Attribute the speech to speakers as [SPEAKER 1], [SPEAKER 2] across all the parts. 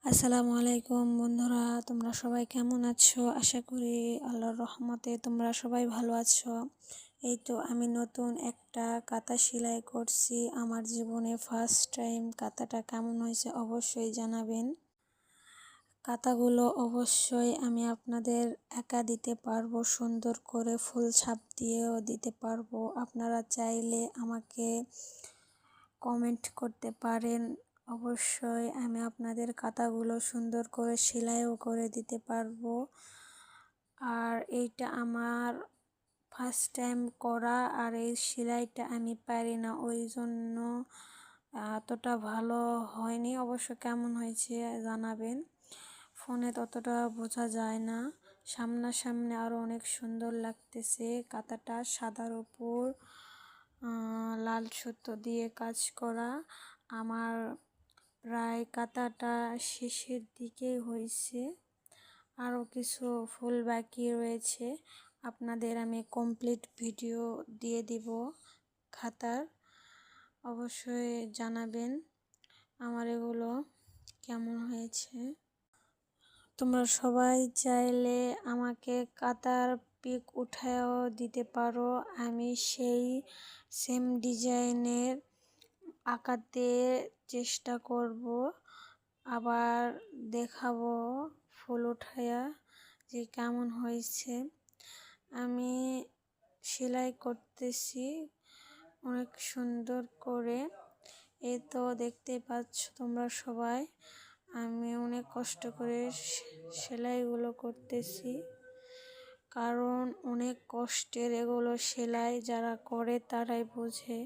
[SPEAKER 1] আসসালামু আলাইকুম বন্ধুরা, তোমরা সবাই কেমন আছো? আশা করি আল্লাহর রহমতে তোমরা সবাই ভালো আছো। এই তো আমি নতুন একটা কাঁথা সেলাই করছি। আমার জীবনে ফার্স্ট টাইম। কাঁথাটা কেমন হয়েছে অবশ্যই জানাবেন। কাঁথাগুলো অবশ্যই আমি আপনাদের একা দিতে পারবো, সুন্দর করে ফুল ছাপ দিয়েও দিতে পারবো। আপনারা চাইলে আমাকে কমেন্ট করতে পারেন। অবশ্যই আমি আপনাদের কাঁথাগুলো সুন্দর করে সেলাইও করে দিতে পারবো। আর এইটা আমার ফার্স্ট টাইম করা, আর এই সেলাইটা আমি পারি না, ওই জন্য এতটা ভালো হয়নি। অবশ্য কেমন হয়েছে জানাবেন। ফোনে ততটা বোঝা যায় না, সামনাসামনি আরও অনেক সুন্দর লাগতেছে। কাঁথাটা সাদার উপর লাল সুতো দিয়ে কাজ করা। আমার প্রায় কাঁথাটা শেষের দিকেই হয়েছে, আরও কিছু ফুল বাকি রয়েছে। আপনাদের আমি কমপ্লিট ভিডিও দিয়ে দিব খাতার। অবশ্যই জানাবেন আমার এগুলো কেমন হয়েছে। তোমরা সবাই চাইলে আমাকে কাঁথার পিক উঠায়ও দিতে পারো। আমি সেই সেম ডিজাইনের আঁকাতে চেষ্টা করব, আবার দেখাবো ফুল উঠায়া যে কেমন হয়েছে। আমি সেলাই করতেছি অনেক সুন্দর করে। এই তো দেখতে পাচ্ছ তোমরা সবাই, আমি অনেক কষ্ট করে সেলাইগুলো করতেছি, কারণ অনেক কষ্টের এগুলো সেলাই। যারা করে তারাই বোঝে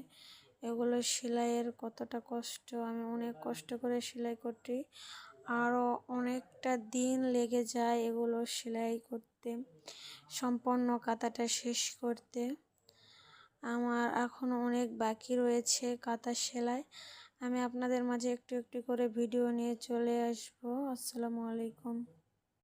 [SPEAKER 1] এগুলো সেলাইয়ের কতটা কষ্ট। আমি অনেক কষ্ট করে সেলাই করতে, আরও অনেকটা দিন লেগে যায় এগুলো সেলাই করতে, সম্পূর্ণ কাঁথাটা শেষ করতে। আমার এখনও অনেক বাকি রয়েছে কাঁথা সেলাই। আমি আপনাদের মাঝে একটু একটু করে ভিডিও নিয়ে চলে আসবো। আসসালামু আলাইকুম।